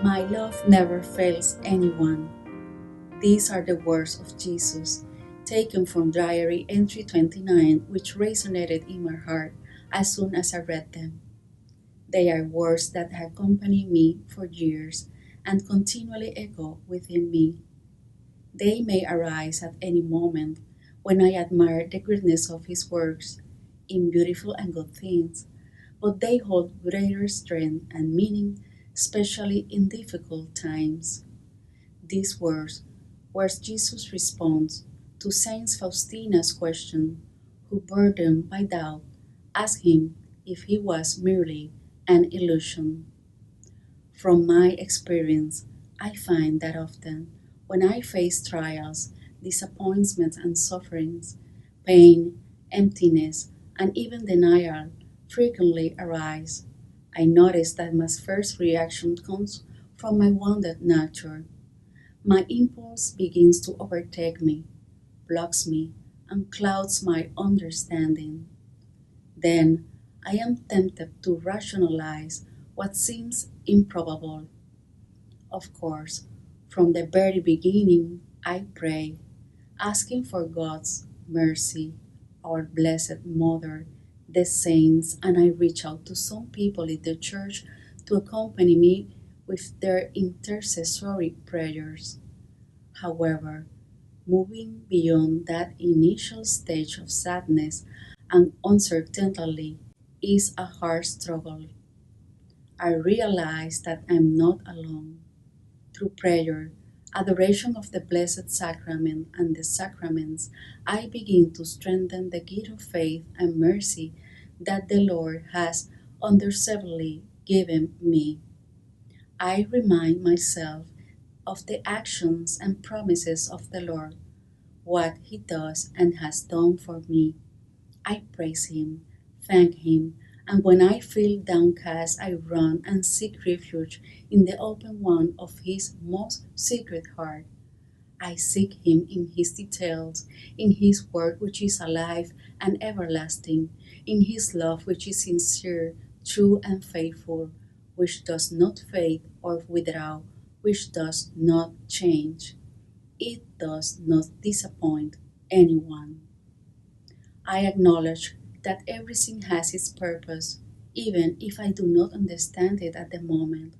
My love never fails anyone. These are the words of Jesus, taken from Diary Entry 29, which resonated in my heart as soon as I read them. They are words that accompany me for years and continually echo within me. They may arise at any moment when I admire the greatness of His works in beautiful and good things, but they hold greater strength and meaning, especially in difficult times. These words were Jesus' response to Saint Faustina's question, who, burdened by doubt, asked him if he was merely an illusion. From my experience, I find that often, when I face trials, disappointments, and sufferings, pain, emptiness, and even denial frequently arise. I notice that my first reaction comes from my wounded nature. My impulse begins to overtake me, blocks me, and clouds my understanding. Then I am tempted to rationalize what seems improbable. Of course, from the very beginning, I pray, asking for God's mercy, our Blessed Mother, the saints, and I reach out to some people in the church to accompany me with their intercessory prayers. However, moving beyond that initial stage of sadness and uncertainty is a hard struggle. I realize that I'm not alone. Through prayer, adoration of the Blessed Sacrament, and the sacraments, I begin to strengthen the gift of faith and mercy that the Lord has undeservedly given me. I remind myself of the actions and promises of the Lord, what He does and has done for me. I praise Him, thank Him, and when I feel downcast, I run and seek refuge in the open one of His most secret heart. I seek Him in His details, in His word which is alive and everlasting, in His love which is sincere, true, and faithful, which does not fade or withdraw, which does not change. It does not disappoint anyone. I acknowledge that everything has its purpose, even if I do not understand it at the moment.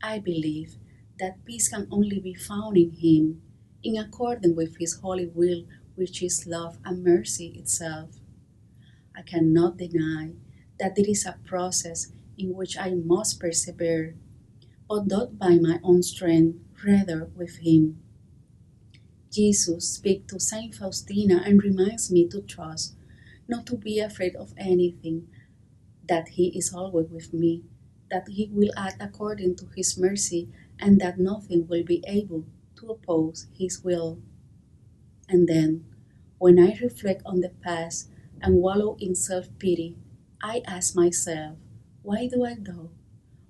I believe that peace can only be found in Him, in accordance with His holy will, which is love and mercy itself. I cannot deny that it is a process in which I must persevere, but not by my own strength, rather with Him. Jesus speaks to Saint Faustina and reminds me to trust, not to be afraid of anything, that He is always with me, that He will act according to His mercy, and that nothing will be able to oppose His will. And then, when I reflect on the past and wallow in self pity, I ask myself, why do I do?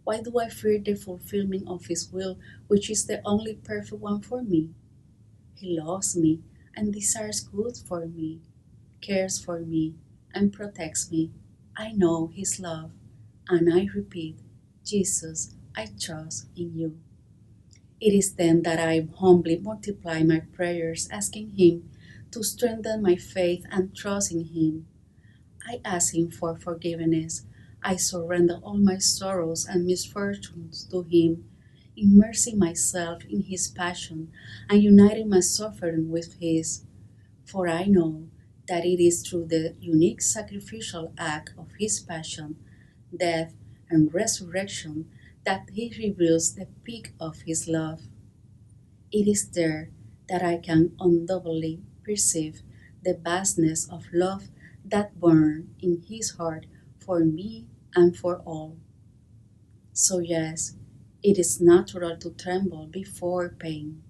Why do I fear the fulfillment of His will, which is the only perfect one for me? He loves me and desires good for me, cares for me, and protects me. I know His love, and I repeat, Jesus, I trust in you. It is then that I humbly multiply my prayers, asking Him to strengthen my faith and trust in Him. I ask Him for forgiveness. I surrender all my sorrows and misfortunes to Him, immersing myself in His passion and uniting my suffering with His. For I know that it is through the unique sacrificial act of His passion, death, and resurrection that He reveals the peak of His love. It is there that I can undoubtedly perceive the vastness of love that burns in His heart for me and for all. So, yes, it is natural to tremble before pain,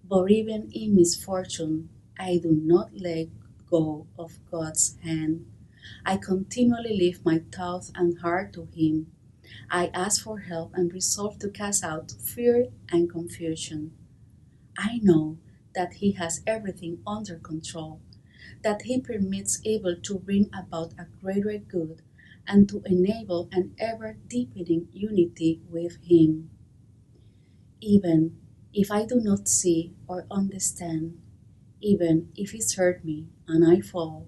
but even in misfortune, I do not let go of God's hand. I continually lift my thoughts and heart to Him. I ask for help and resolve to cast out fear and confusion. I know that He has everything under control, that He permits evil to bring about a greater good and to enable an ever deepening unity with Him. Even if I do not see or understand, even if it's hurt me and I fall,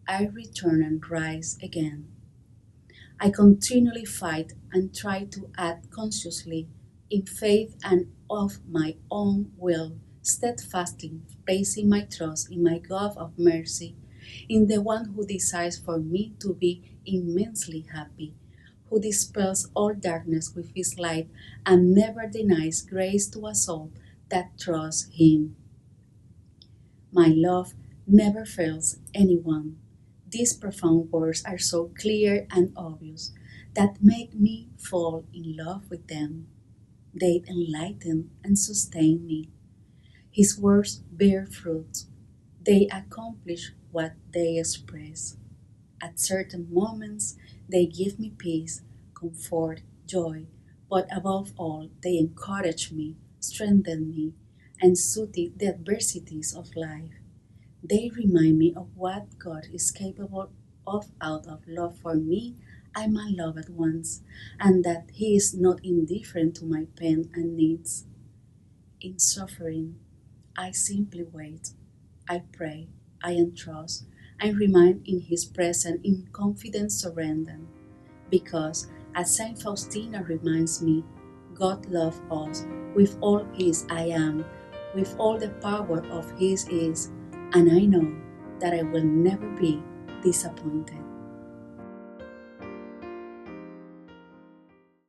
I return and rise again. I continually fight and try to act consciously in faith and of my own will, steadfastly placing my trust in my God of mercy, in the one who desires for me to be immensely happy, who dispels all darkness with his light and never denies grace to a soul that trusts him. My love never fails anyone. These profound words are so clear and obvious that make me fall in love with them. They enlighten and sustain me. His words bear fruit. They accomplish what they express. At certain moments, they give me peace, comfort, joy, but above all, they encourage me, strengthen me, and soothe the adversities of life. They remind me of what God is capable of out of love for me and my loved ones, and that He is not indifferent to my pain and needs. In suffering, I simply wait, I pray, I entrust, I remain in His presence in confident surrender, because, as Saint Faustina reminds me, God loves us with all His I am, with all the power of His is, and I know that I will never be disappointed.